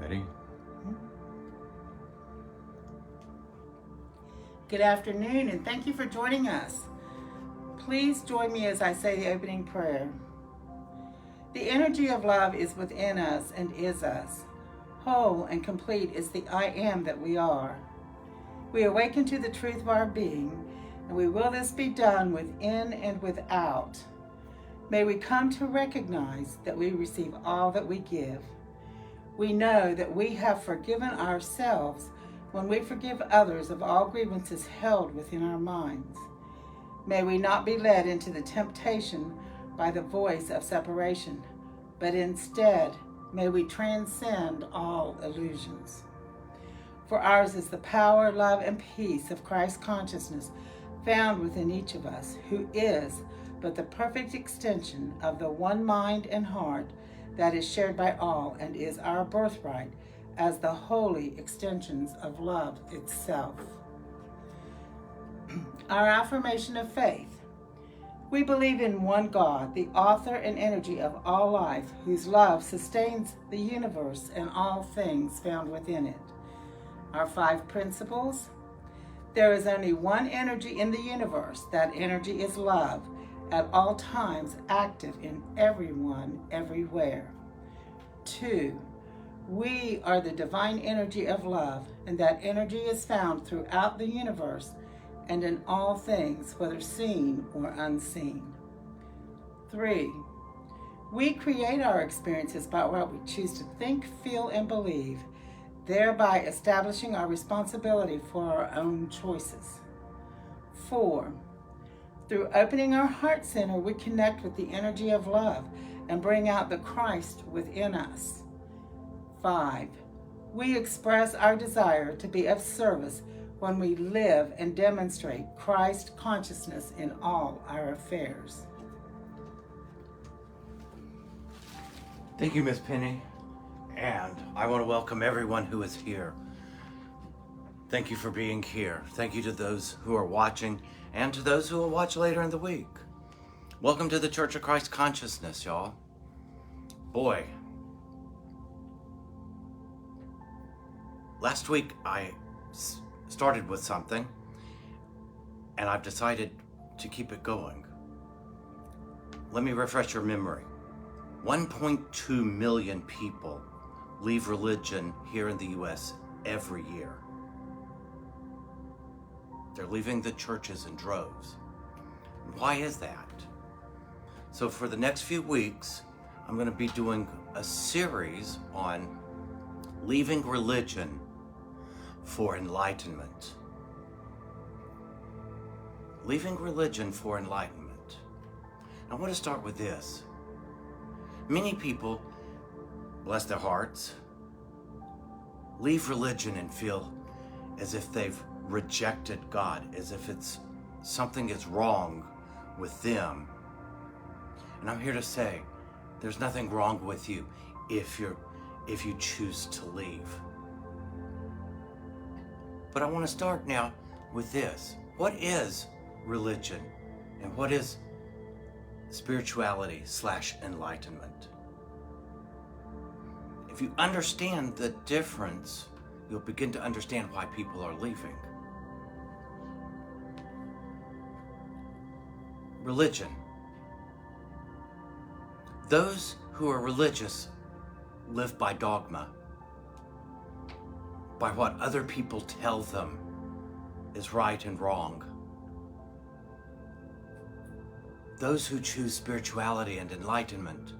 Ready? Good afternoon, and thank you for joining us. Please join me as I say the opening prayer. The energy of love is within us and is us. Whole and complete is the I am that we are. We awaken to the truth of our being, and we will this be done within and without. May we come to recognize that we receive all that we give. We know that we have forgiven ourselves when we forgive others of all grievances held within our minds. May we not be led into the temptation by the voice of separation, but instead may we transcend all illusions. For ours is the power, love, and peace of Christ consciousness found within each of us, who is but the perfect extension of the one mind and heart that is shared by all and is our birthright as the holy extensions of love itself. Our affirmation of faith. We believe in one God, the author and energy of all life, whose love sustains the universe and all things found within it. Our 5 principles. There is only one energy in the universe. That energy is love, at all times active in everyone, everywhere. 2. We are the divine energy of love, and that energy is found throughout the universe and in all things, whether seen or unseen. 3. We create our experiences by what we choose to think, feel, and believe, thereby establishing our responsibility for our own choices. 4. Through opening our heart center, we connect with the energy of love and bring out the Christ within us. 5. We express our desire to be of service when we live and demonstrate Christ consciousness in all our affairs. Thank you, Miss Penny. And I want to welcome everyone who is here. Thank you for being here. Thank you to those who are watching and to those who will watch later in the week. Welcome to the Church of Christ Consciousness, y'all. Boy, last week I started with something, and I've decided to keep it going. Let me refresh your memory. 1.2 million people leave religion here in the U.S. every year. They're leaving the churches in droves. Why is that? So for the next few weeks, I'm going to be doing a series on leaving religion for enlightenment. Leaving religion for enlightenment. I want to start with this. Many people, bless their hearts, leave religion and feel as if they've rejected God, as if something is wrong with them. And I'm here to say, there's nothing wrong with you if you choose to leave. But I want to start now with this. What is religion and what is spirituality / enlightenment? If you understand the difference, you'll begin to understand why people are leaving. Religion. Those who are religious live by dogma, by what other people tell them is right and wrong. Those who choose spirituality and enlightenment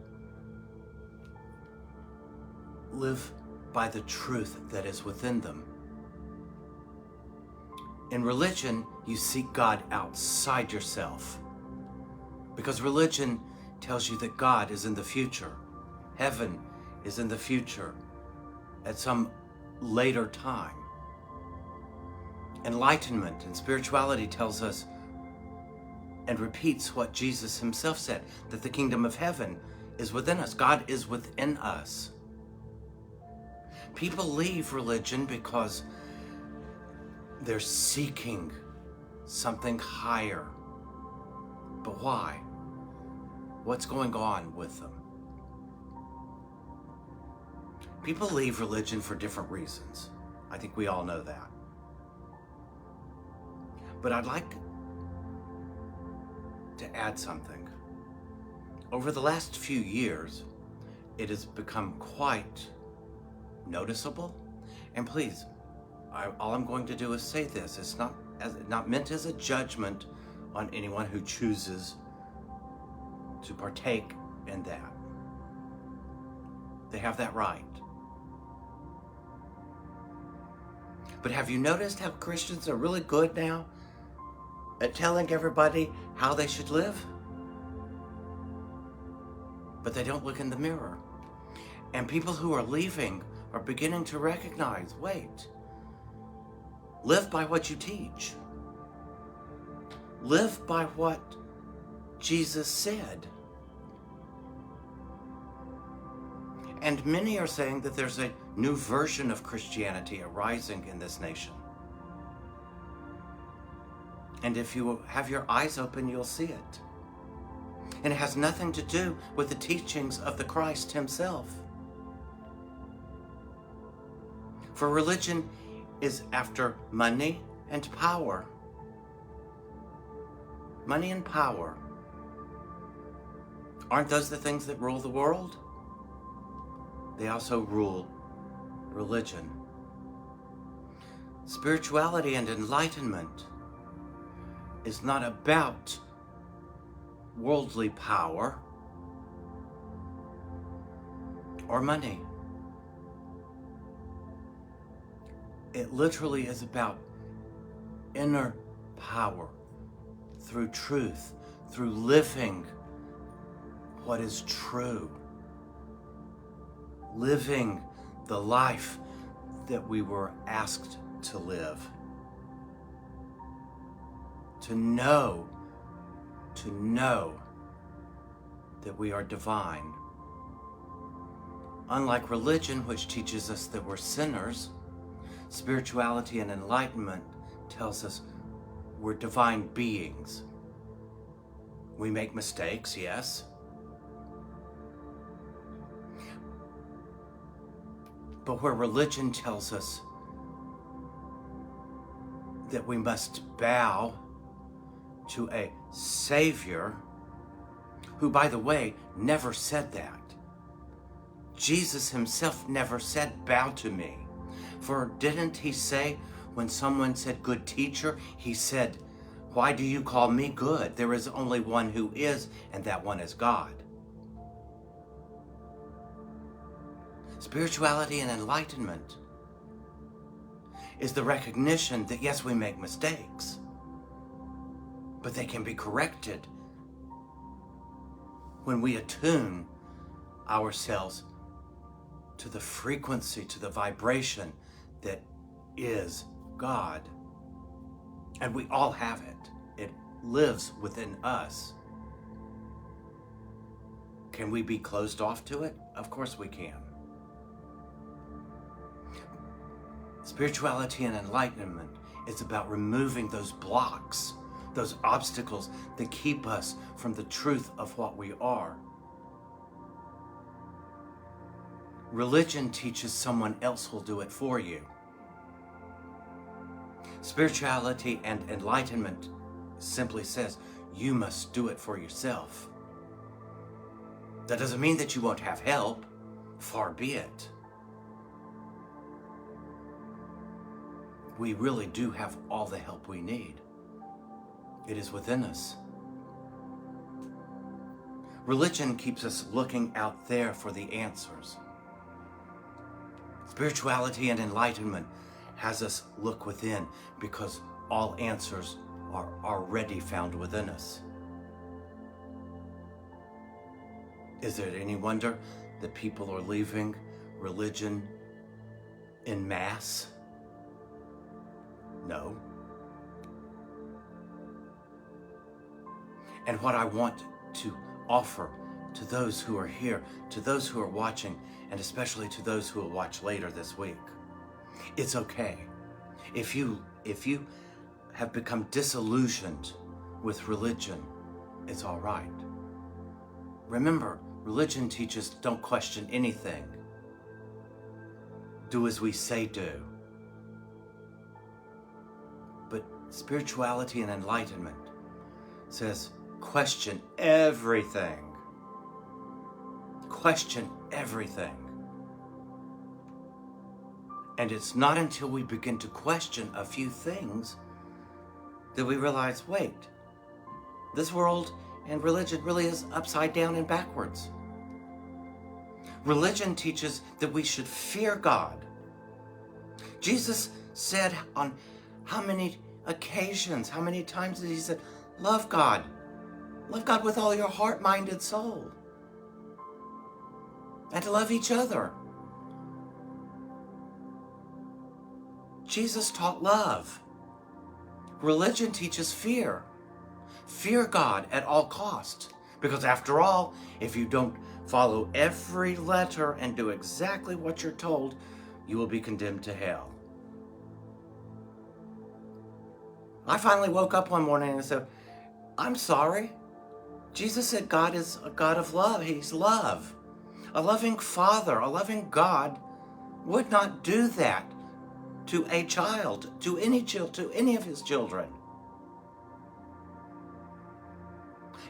live by the truth that is within them. In religion, you seek God outside yourself, because religion tells you that God is in the future. Heaven is in the future at some later time. Enlightenment and spirituality tells us and repeats what Jesus himself said, that the kingdom of heaven is within us. God is within us. People leave religion because they're seeking something higher. But why? What's going on with them? People leave religion for different reasons. I think we all know that. But I'd like to add something. Over the last few years, it has become quite noticeable. And please, all I'm going to do is say this. It's not meant as a judgment on anyone who chooses to partake in that. They have that right. But have you noticed how Christians are really good now at telling everybody how they should live? But they don't look in the mirror. And people who are leaving are beginning to recognize, wait, live by what you teach. Live by what Jesus said. And many are saying that there's a new version of Christianity arising in this nation. And if you have your eyes open, you'll see it. And it has nothing to do with the teachings of the Christ himself. For religion is after money and power. Money and power. Aren't those the things that rule the world? They also rule religion. Spirituality and enlightenment is not about worldly power or money. It literally is about inner power through truth, through living what is true. Living the life that we were asked to live. To know that we are divine. Unlike religion, which teaches us that we're sinners, spirituality and enlightenment tells us we're divine beings. We make mistakes, yes. But where religion tells us that we must bow to a Savior, who, by the way, never said that. Jesus himself never said, bow to me. For didn't he say, when someone said, good teacher, he said, why do you call me good? There is only one who is, and that one is God. Spirituality and enlightenment is the recognition that yes, we make mistakes, but they can be corrected when we attune ourselves to the frequency, to the vibration that is God. And we all have it. It lives within us. Can we be closed off to it? Of course we can. Spirituality and enlightenment is about removing those blocks, those obstacles that keep us from the truth of what we are. Religion teaches someone else will do it for you. Spirituality and enlightenment simply says you must do it for yourself. That doesn't mean that you won't have help. Far be it. We really do have all the help we need. It is within us. Religion keeps us looking out there for the answers. Spirituality and enlightenment has us look within because all answers are already found within us. Is it any wonder that people are leaving religion en masse? No. And what I want to offer to those who are here, to those who are watching, and especially to those who will watch later this week, it's okay. If you have become disillusioned with religion, it's all right. Remember, religion teaches don't question anything. do as we say do. But spirituality and enlightenment says question everything. Question everything. And it's not until we begin to question a few things that we realize, wait, this world and religion really is upside down and backwards. Religion teaches that we should fear God. Jesus said on how many occasions, how many times did he say, love God. Love God with all your heart, mind, and soul. And to love each other. Jesus taught love. Religion teaches fear. Fear God at all costs. Because after all, if you don't follow every letter and do exactly what you're told, you will be condemned to hell. I finally woke up one morning and said, I'm sorry. Jesus said God is a God of love. He's love. A loving Father, a loving God would not do that to a child, to any of his children.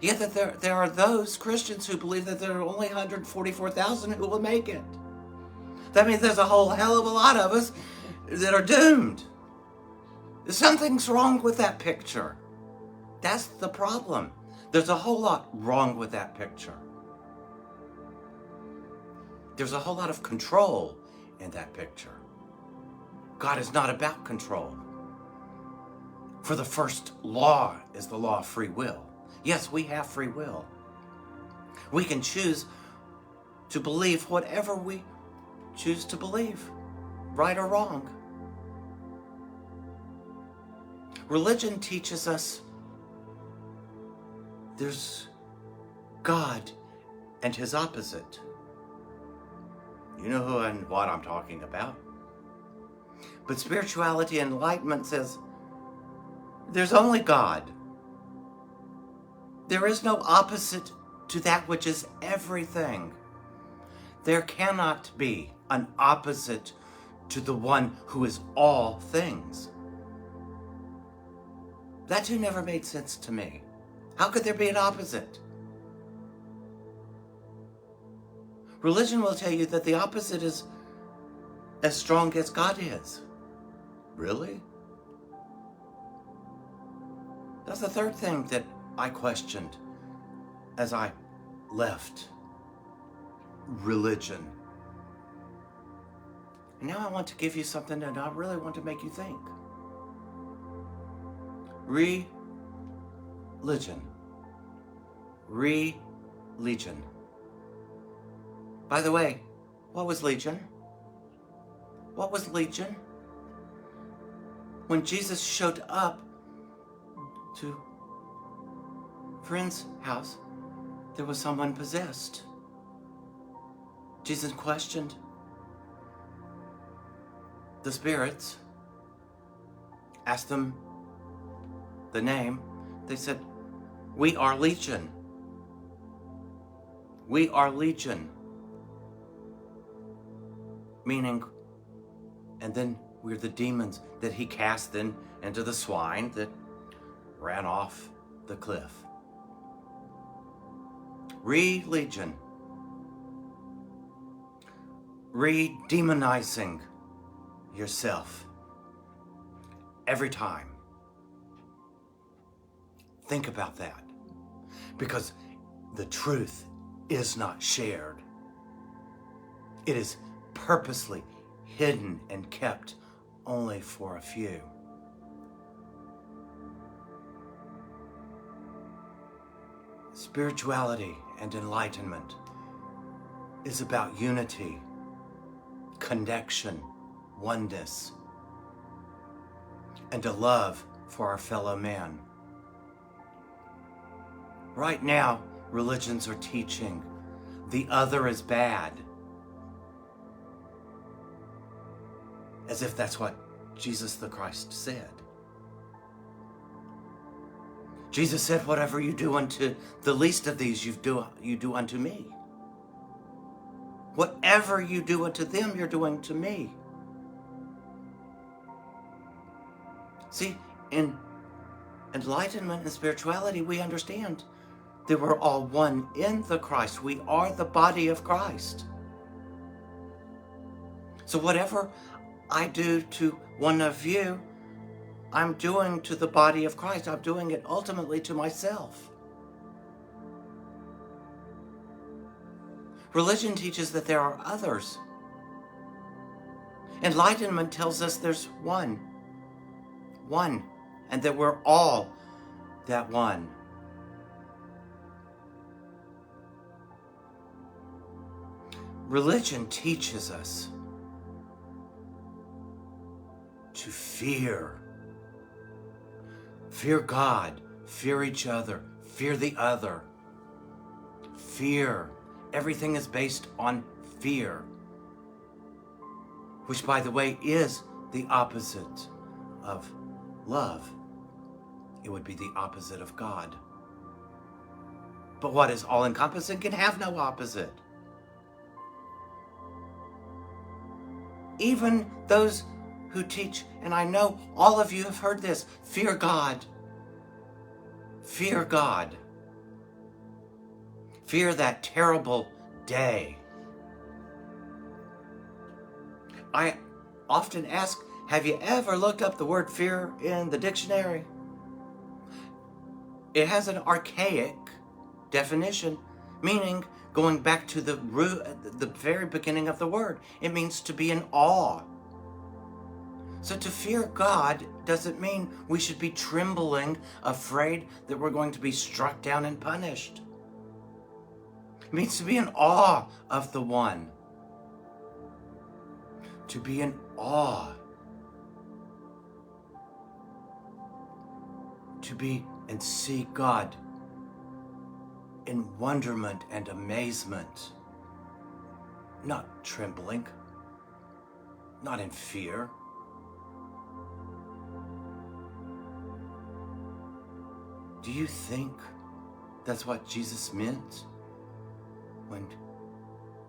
Yet that there are those Christians who believe that there are only 144,000 who will make it. That means there's a whole hell of a lot of us that are doomed. Something's wrong with that picture. That's the problem. There's a whole lot wrong with that picture. There's a whole lot of control in that picture. God is not about control. For the first law is the law of free will. Yes, we have free will. We can choose to believe whatever we choose to believe, right or wrong. Religion teaches us there's God and his opposite. You know who and what I'm talking about. But spirituality and enlightenment says there's only God. There is no opposite to that which is everything. There cannot be an opposite to the one who is all things. That too never made sense to me. How could there be an opposite? Religion will tell you that the opposite is as strong as God is. Really? That's the third thing that I questioned as I left religion. And now I want to give you something that I really want to make you think. Religion. Religion. By the way, what was legion? What was legion? When Jesus showed up to a friend's house, there was someone possessed. Jesus questioned the spirits, asked them the name. They said, "We are legion. We are legion." Meaning, and then we're the demons that he cast then into the swine that ran off the cliff. Religion. Re-demonizing yourself every time. Think about that. Because the truth is not shared. It is purposely hidden and kept only for a few. Spirituality and enlightenment is about unity, connection, oneness, and a love for our fellow man. Right now, religions are teaching the other is bad, as if that's what Jesus the Christ said. Jesus said, "Whatever you do unto the least of these, you do unto me." Whatever you do unto them, you're doing to me. See, in enlightenment and spirituality, we understand that we're all one in the Christ. We are the body of Christ. So whatever I do to one of you, I'm doing to the body of Christ. I'm doing it ultimately to myself. Religion teaches that there are others. Enlightenment tells us there's one, and that we're all that one. Religion teaches us to fear. Fear God, fear each other, fear the other. Fear. Everything is based on fear, which, by the way, is the opposite of love. It would be the opposite of God. But what is all-encompassing can have no opposite. Even those who teach, and I know all of you have heard this, fear God. Fear God. Fear that terrible day. I often ask, have you ever looked up the word fear in the dictionary? It has an archaic definition, meaning going back to the root, the very beginning of the word. It means to be in awe. So to fear God doesn't mean we should be trembling, afraid that we're going to be struck down and punished. It means to be in awe of the one. To be in awe. To be and see God in wonderment and amazement. Not trembling. Not in fear. Do you think that's what Jesus meant when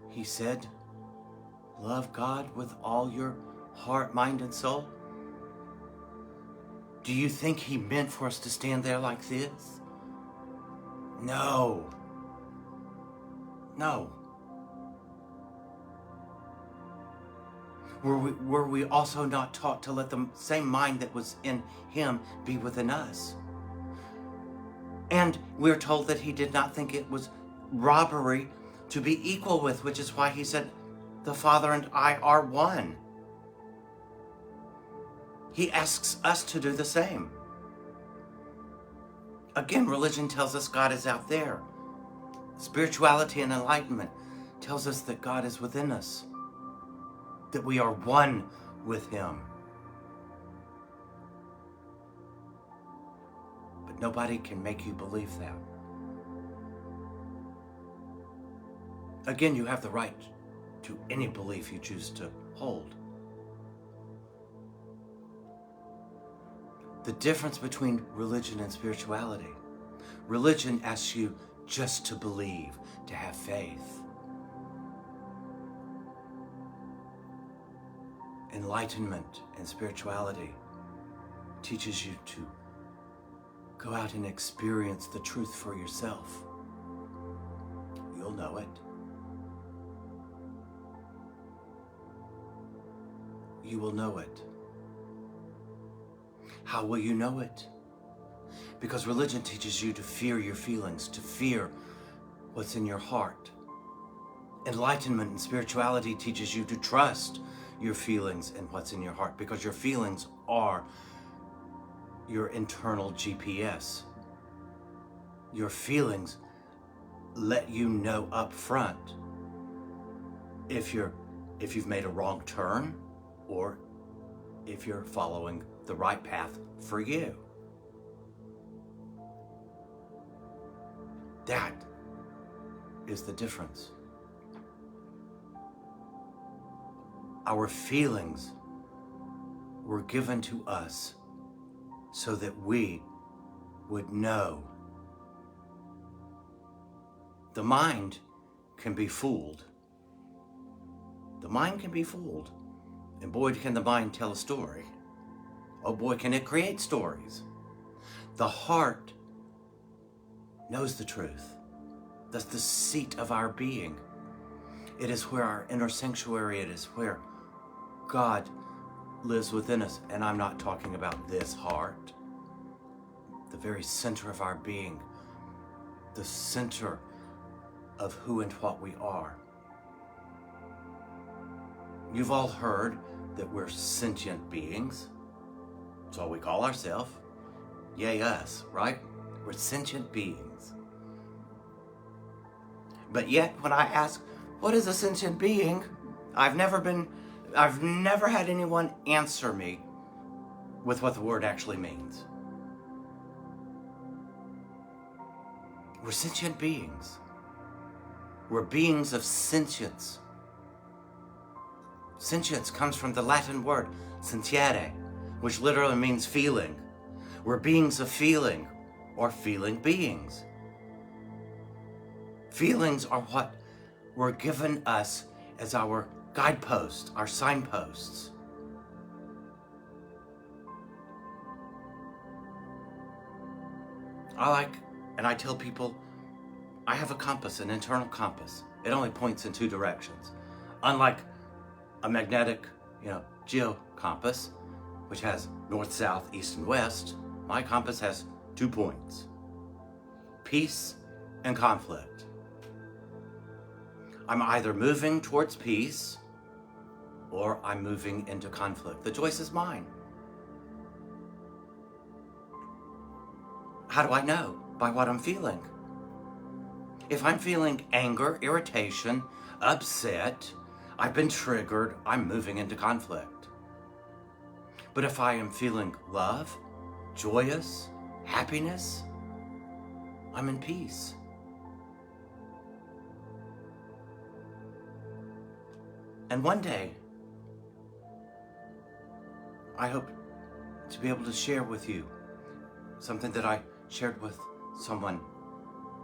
he said, love God with all your heart, mind, and soul? Do you think he meant for us to stand there like this? No. No. Were we also not taught to let the same mind that was in him be within us? And we're told that he did not think it was robbery to be equal with, which is why he said, the Father and I are one. He asks us to do the same. Again, religion tells us God is out there. Spirituality and enlightenment tells us that God is within us, that we are one with him. But nobody can make you believe that. Again, you have the right to any belief you choose to hold. The difference between religion and spirituality. Religion asks you just to believe, to have faith. Enlightenment and spirituality teaches you to go out and experience the truth for yourself. You'll know it. You will know it. How will you know it? Because religion teaches you to fear your feelings, to fear what's in your heart. Enlightenment and spirituality teaches you to trust your feelings and what's in your heart, because your feelings are your internal GPS. Your feelings let you know up front if you've made a wrong turn or if you're following the right path for you. That is the difference. Our feelings were given to us so that we would know. The mind can be fooled. The mind can be fooled. And boy, can the mind tell a story. Oh boy, can it create stories. The heart knows the truth. That's the seat of our being. It is where our inner sanctuary, it is where God lives within us. And I'm not talking about this heart. The very center of our being. The center of who and what we are. You've all heard that we're sentient beings. That's all we call ourselves. Yay us, right? We're sentient beings. But yet, when I ask, what is a sentient being? I've never had anyone answer me with what the word actually means. We're sentient beings. We're beings of sentience. Sentience comes from the Latin word sentiere, which literally means feeling. We're beings of feeling, or feeling beings. Feelings are what were given us as our guideposts, our signposts. I tell people, I have a compass, an internal compass. It only points in two directions. Unlike a magnetic, geocompass, which has north, south, east, and west, my compass has 2 points. Peace and conflict. I'm either moving towards peace or I'm moving into conflict. The choice is mine. How do I know? By what I'm feeling. If I'm feeling anger, irritation, upset, I've been triggered, I'm moving into conflict. But if I am feeling love, joyous, happiness, I'm in peace. And one day, I hope to be able to share with you something that I shared with someone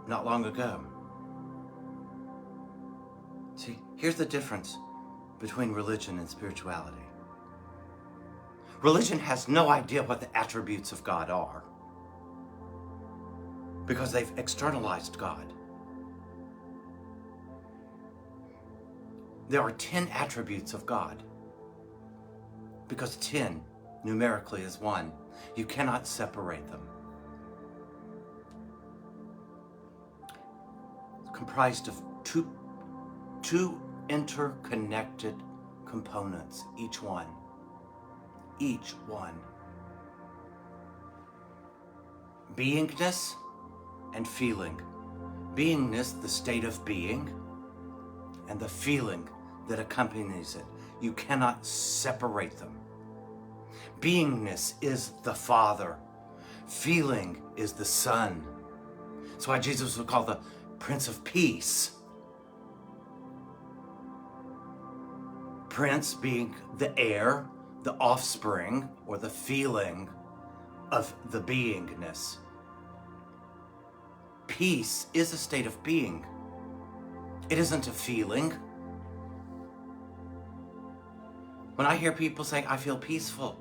not long ago. See, here's the difference between religion and spirituality. Religion has no idea what the attributes of God are because they've externalized God. There are 10 attributes of God because 10 numerically is 1. You cannot separate them. It's comprised of two interconnected components, each one. Beingness and feeling. Beingness, the state of being, and the feeling that accompanies it. You cannot separate them. Beingness is the Father. Feeling is the Son. That's why Jesus was called the Prince of Peace. Prince being the heir, the offspring, or the feeling of the beingness. Peace is a state of being. It isn't a feeling. When I hear people say, I feel peaceful,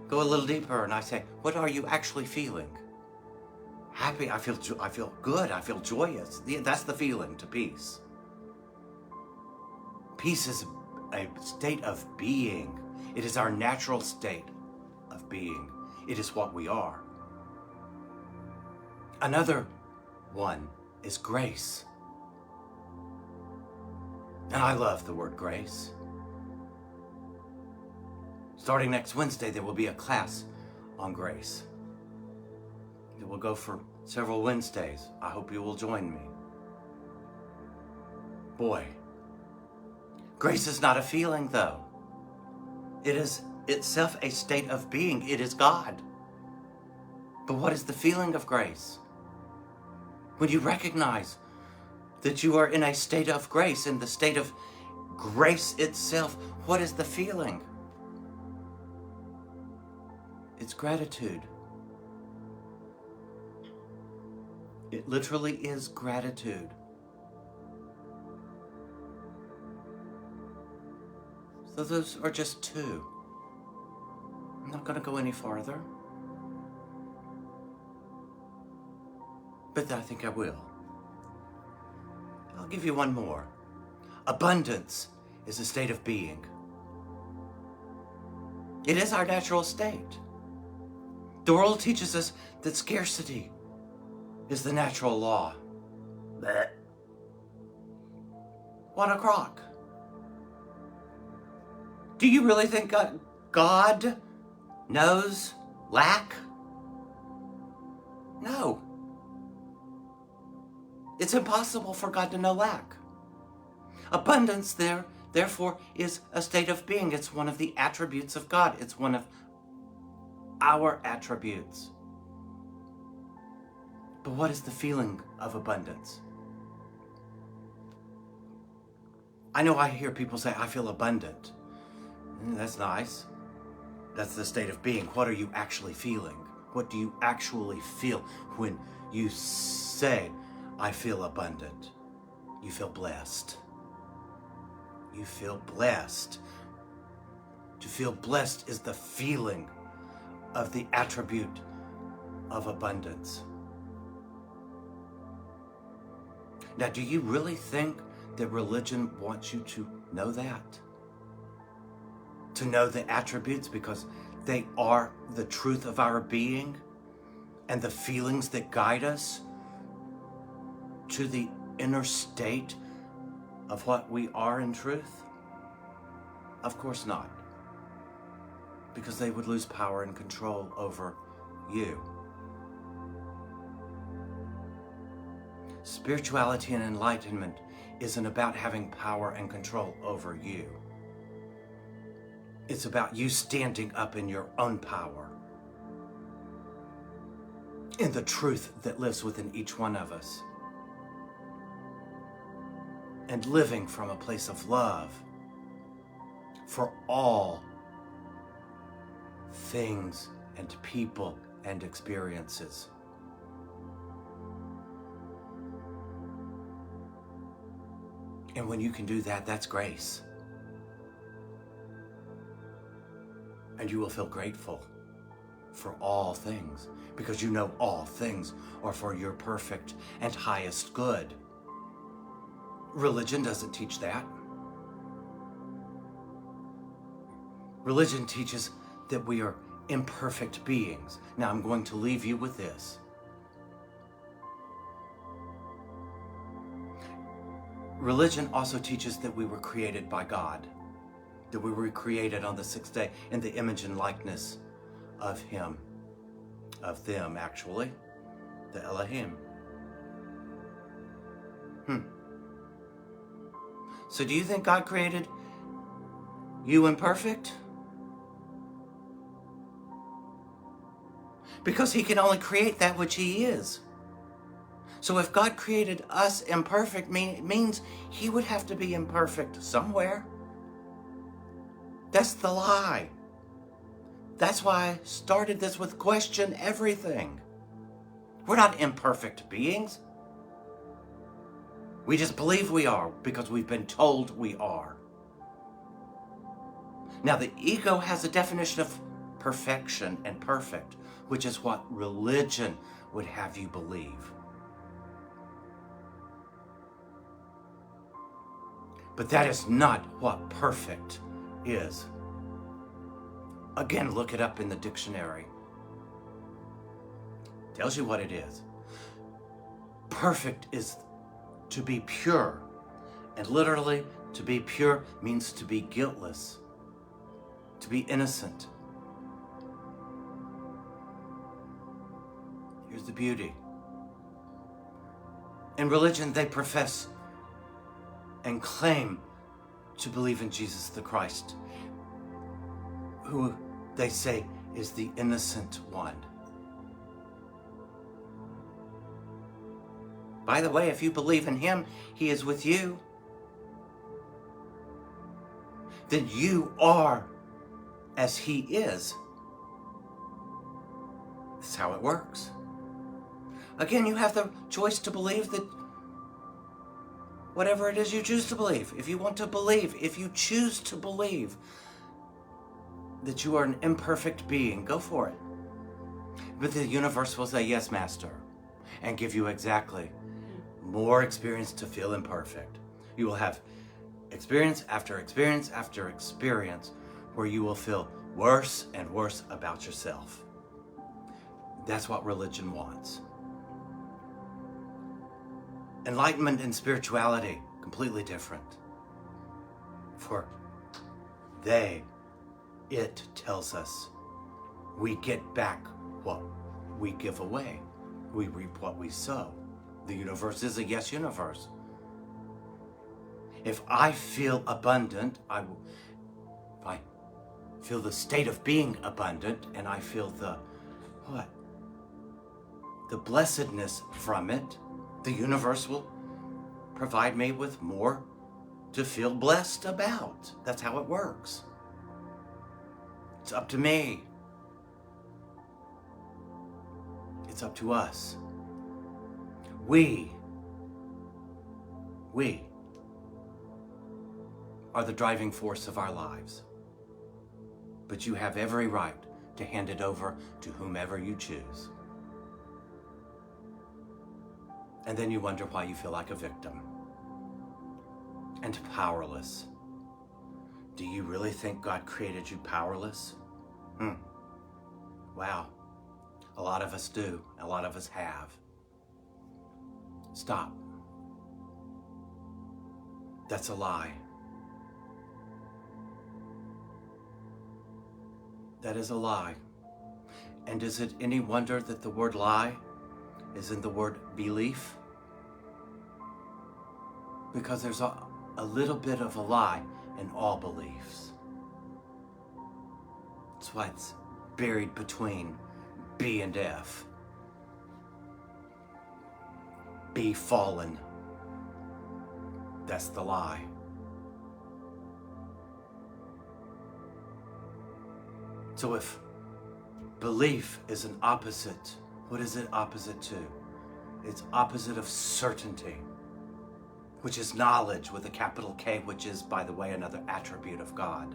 go a little deeper and I say, what are you actually feeling? Happy, I feel good, I feel joyous. That's the feeling to peace. Peace is a state of being. It is our natural state of being. It is what we are. Another one is grace. And I love the word grace. Starting next Wednesday, there will be a class on grace. It will go for several Wednesdays. I hope you will join me. Boy, grace is not a feeling, though. It is itself a state of being. It is God. But what is the feeling of grace? When you recognize that you are in a state of grace, in the state of grace itself, what is the feeling? It's gratitude. It literally is gratitude. So those are just two. I'm not going to go any farther. But I think I will. I'll give you one more. Abundance is a state of being. It is our natural state. The world teaches us that scarcity is the natural law. Blech. What a crock. Do you really think God knows lack? No. It's impossible for God to know lack. Abundance therefore is a state of being. It's one of the attributes of God. It's one of our attributes. But what is the feeling of abundance? I know I hear people say, I feel abundant. That's nice. That's the state of being. What are you actually feeling? What do you actually feel when you say, I feel abundant? You feel blessed. You feel blessed. To feel blessed is the feeling of the attribute of abundance. Now, do you really think that religion wants you to know that? To know the attributes because they are the truth of our being and the feelings that guide us to the inner state of what we are in truth? Of course not. Because they would lose power and control over you. Spirituality and enlightenment isn't about having power and control over you. It's about you standing up in your own power, in the truth that lives within each one of us, and living from a place of love for all things and people and experiences. And when you can do that, that's grace. And you will feel grateful for all things, because you know all things are for your perfect and highest good. Religion doesn't teach that. Religion teaches that we are imperfect beings. Now I'm going to leave you with this. Religion also teaches that we were created by God, that we were created on the sixth day in the image and likeness of Him, of them actually, the Elohim. So do you think God created you imperfect? Because He can only create that which He is. So if God created us imperfect, it means He would have to be imperfect somewhere. That's the lie. That's why I started this with question everything. We're not imperfect beings. We just believe we are because we've been told we are. Now the ego has a definition of perfection and perfect, which is what religion would have you believe. But that is not what perfect is. Again, look it up in the dictionary. Tells you what it is. Perfect is to be pure. And literally, to be pure means to be guiltless, to be innocent. Here's the beauty. In religion, they profess and claim to believe in Jesus the Christ, who they say is the innocent one. By the way, if you believe in Him, He is with you. Then you are as He is. That's how it works. Again, you have the choice to believe that whatever it is you choose to believe. If you want to believe, if you choose to believe that you are an imperfect being, go for it. But the universe will say, yes, master, and give you exactly more experience to feel imperfect. You will have experience after experience after experience where you will feel worse and worse about yourself. That's what religion wants. Enlightenment and spirituality, completely different. For it tells us we get back what we give away. We reap what we sow. The universe is a yes universe. If I feel abundant, if I feel the state of being abundant, and I feel the blessedness from it, the universe will provide me with more to feel blessed about. That's how it works. It's up to me. It's up to us. We are the driving force of our lives. But you have every right to hand it over to whomever you choose. And then you wonder why you feel like a victim and powerless. Do you really think God created you powerless? Wow. A lot of us do. A lot of us have. Stop. That's a lie. That is a lie. And is it any wonder that the word lie is in the word belief? Because there's a little bit of a lie in all beliefs. That's why it's buried between B and F. Be fallen. That's the lie. So if belief is an opposite, what is it opposite to? It's opposite of certainty, which is knowledge with a capital K, which is, by the way, another attribute of God.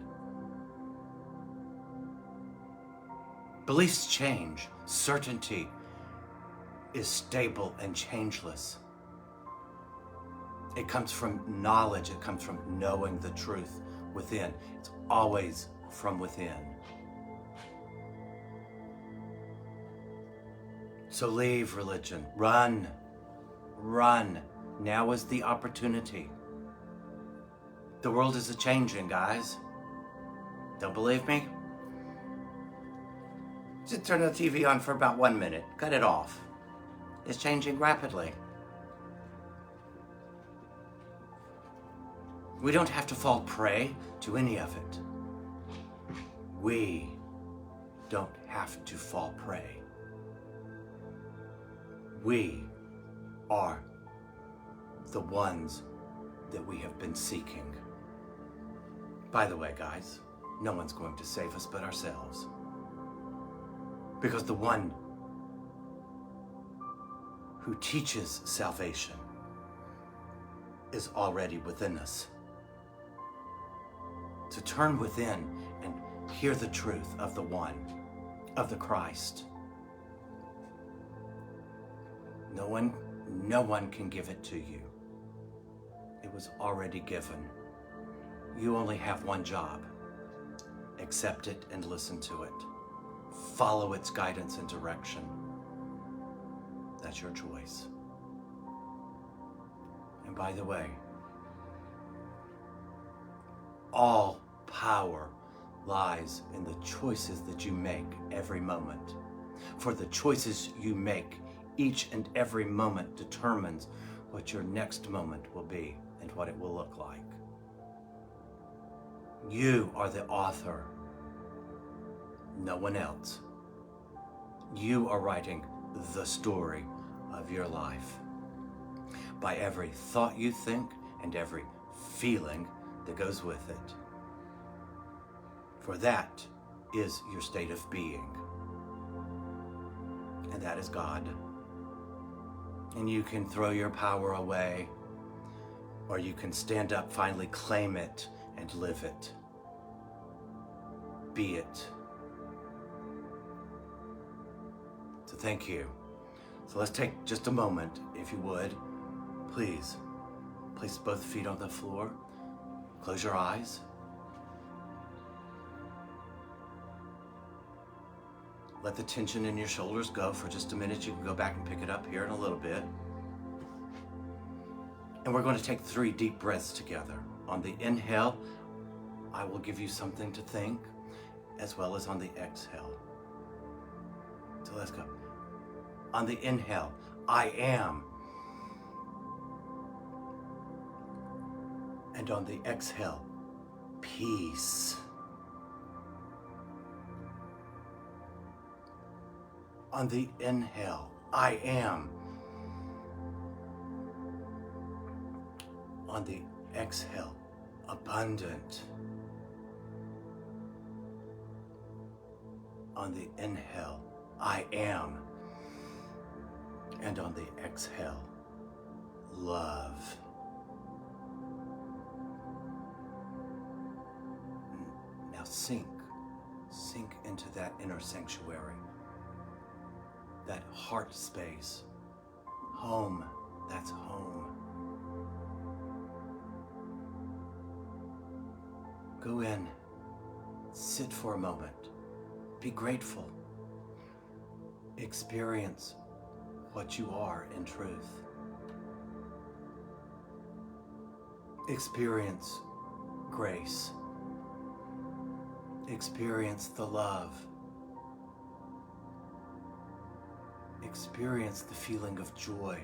Beliefs change. Certainty is stable and changeless. It comes from knowledge. It comes from knowing the truth within. It's always from within. So leave religion. Run. Run. Now is the opportunity. The world is a-changing, guys. Don't believe me? Just turn the TV on for about 1 minute. Cut it off. It's changing rapidly. We don't have to fall prey to any of it. We don't have to fall prey. We are the ones that we have been seeking. By the way, guys, no one's going to save us but ourselves. Because the one who teaches salvation is already within us. To turn within and hear the truth of the one, of the Christ. No one can give it to you. It was already given. You only have one job. Accept it and listen to it. Follow its guidance and direction. That's your choice. And by the way, all power lies in the choices that you make every moment. For the choices you make each and every moment determines what your next moment will be and what it will look like. You are the author, no one else. You are writing the story of your life by every thought you think and every feeling that goes with it. For that is your state of being. And that is God. And you can throw your power away, or you can stand up, finally claim it, and live it. be it. So thank you. So let's take just a moment, if you would. Please, place both feet on the floor. Close your eyes. Let the tension in your shoulders go for just a minute. You can go back and pick it up here in a little bit. And we're going to take 3 deep breaths together. On the inhale, I will give you something to think, as well as on the exhale. So let's go. On the inhale, I am. And on the exhale, peace. On the inhale, I am. On the exhale, abundant. On the inhale, I am. And on the exhale, love. Now sink into that inner sanctuary, that heart space. Home, that's home. Go in, sit for a moment, be grateful, experience what you are in truth. Experience grace. Experience the love. Experience the feeling of joy.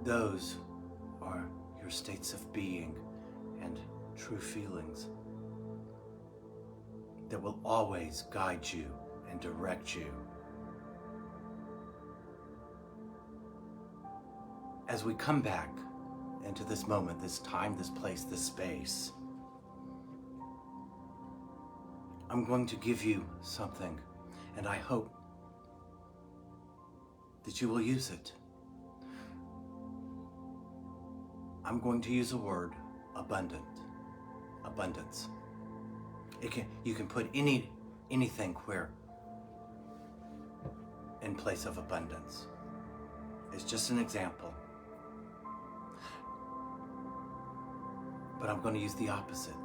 Those are your states of being and true feelings that will always guide you and direct you. As we come back into this moment, this time, this place, this space, I'm going to give you something, and I hope that you will use it. I'm going to use a word, abundance. You can put anything where in place of abundance. It's just an example. But I'm going to use the opposite,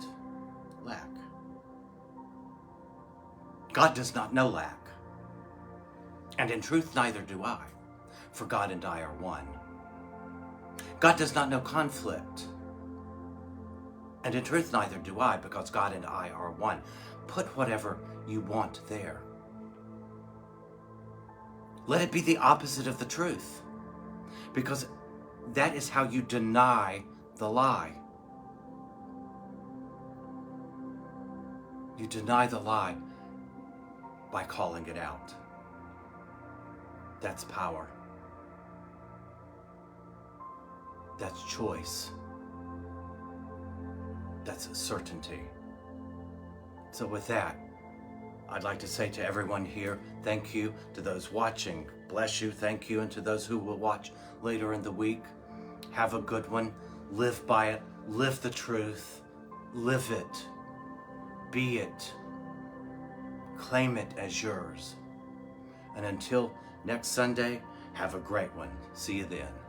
lack. God does not know lack. And in truth, neither do I, for God and I are one. God does not know conflict. And in truth, neither do I, because God and I are one. Put whatever you want there. Let it be the opposite of the truth, because that is how you deny the lie. You deny the lie by calling it out. That's power. That's choice. That's certainty. So with that, I'd like to say to everyone here, thank you. To those watching, bless you, thank you. And to those who will watch later in the week, have a good one. Live by it. Live the truth. Live it. Be it. Claim it as yours. And until next Sunday, have a great one. See you then.